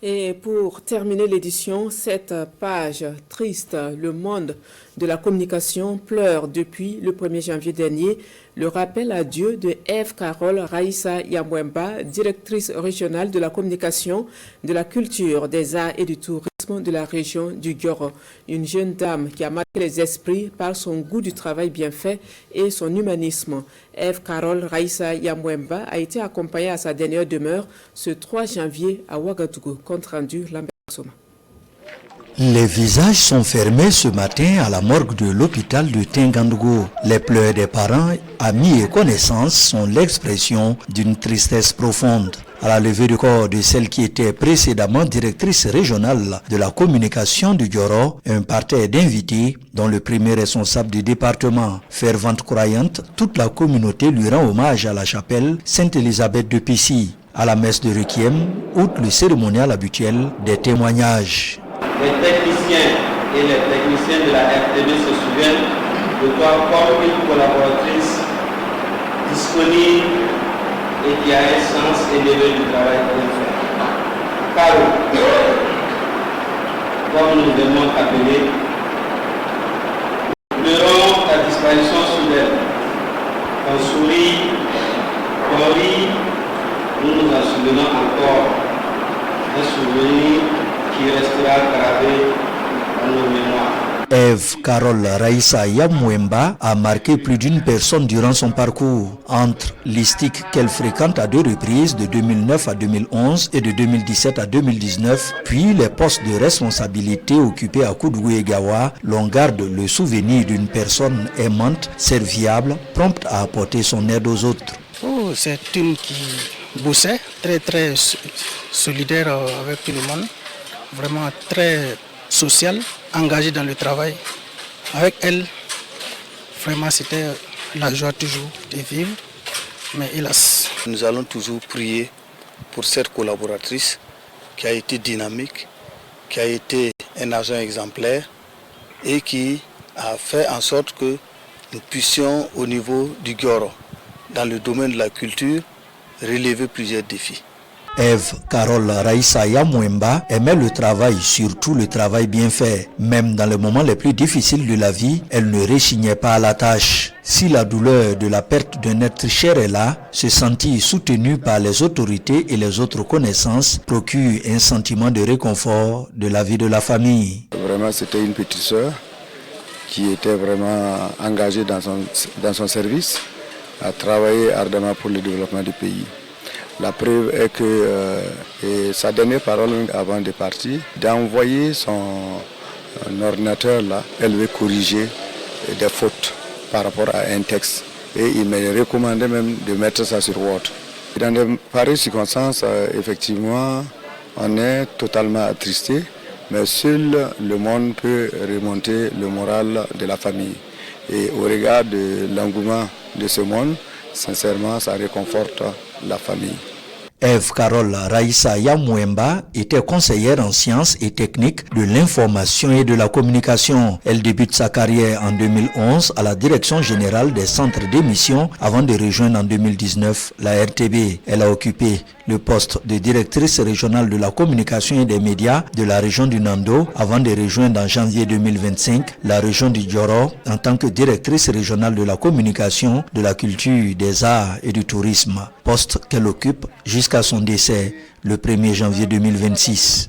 Et pour terminer l'édition, cette page triste, le monde de la communication pleure depuis le 1er janvier dernier le rappel à Dieu de Eve Carole Raissa Yamwemba, directrice régionale de la communication, de la culture, des arts et du tourisme de la région du Goro. Une jeune dame qui a marqué les esprits par son goût du travail bien fait et son humanisme. Eve Carole Raissa Yamwemba a été accompagnée à sa dernière demeure ce 3 janvier à Ouagadougou. Compte rendu Lambert Soma. Les visages sont fermés ce matin à la morgue de l'hôpital de Tingandougou. Les pleurs des parents, amis et connaissances sont l'expression d'une tristesse profonde. À la levée du corps de celle qui était précédemment directrice régionale de la communication du Goro, un parterre d'invités dont le premier responsable du département, fervente croyante, toute la communauté lui rend hommage à la chapelle Sainte-Élisabeth de Pissy. À la messe de Requiem, outre le cérémonial habituel, des témoignages. Les techniciens et les techniciens de la RTB se souviennent de toi comme une collaboratrice disponible et qui a un sens élevé du travail qu'elle fait. Caro, comme nous aimons t'appeler, pleurons ta disparition soudaine. Ton sourire, ton rire, nous nous en souvenons encore. Un souvenir qui restera gravé dans nos mémoires. Eve Carole Raissa Yamwemba a marqué plus d'une personne durant son parcours. Entre l'ISTIC qu'elle fréquente à 2 reprises de 2009 à 2011 et de 2017 à 2019, puis les postes de responsabilité occupés à Koudou et Gawa, l'on garde le souvenir d'une personne aimante, serviable, prompte à apporter son aide aux autres. Oh, c'est une qui bossait, très solidaire avec tout le monde. Vraiment très sociale, engagée dans le travail. Avec elle, vraiment c'était la joie toujours de vivre, mais hélas. Nous allons toujours prier pour cette collaboratrice qui a été dynamique, qui a été un agent exemplaire et qui a fait en sorte que nous puissions au niveau du Goro, dans le domaine de la culture, relever plusieurs défis. Eve Carole Raissa Yamwemba aimait le travail, surtout le travail bien fait. Même dans les moments les plus difficiles de la vie, elle ne réchignait pas à la tâche. Si la douleur de la perte d'un être cher est là, se sentir soutenu par les autorités et les autres connaissances procure un sentiment de réconfort de la vie de la famille. Vraiment, c'était une petite sœur qui était vraiment engagée dans son service, à travailler ardemment pour le développement du pays. La preuve est que sa dernière parole avant de partir, d'envoyer son ordinateur là, elle veut corriger des fautes par rapport à un texte. Et il m'a recommandé même de mettre ça sur Word. Dans de pareilles circonstances, effectivement, on est totalement attristé, mais seul le monde peut remonter le moral de la famille. Et au regard de l'engouement de ce monde, sincèrement, ça réconforte la famille. Eve Carole Raissa Yamwemba était conseillère en sciences et techniques de l'information et de la communication. Elle débute sa carrière en 2011 à la direction générale des centres d'émission avant de rejoindre en 2019 la RTB. Elle a occupé le poste de directrice régionale de la communication et des médias de la région du Nando avant de rejoindre en janvier 2025 la région du Goro en tant que directrice régionale de la communication, de la culture, des arts et du tourisme. Poste qu'elle occupe jusqu'à son décès le 1er janvier 2026.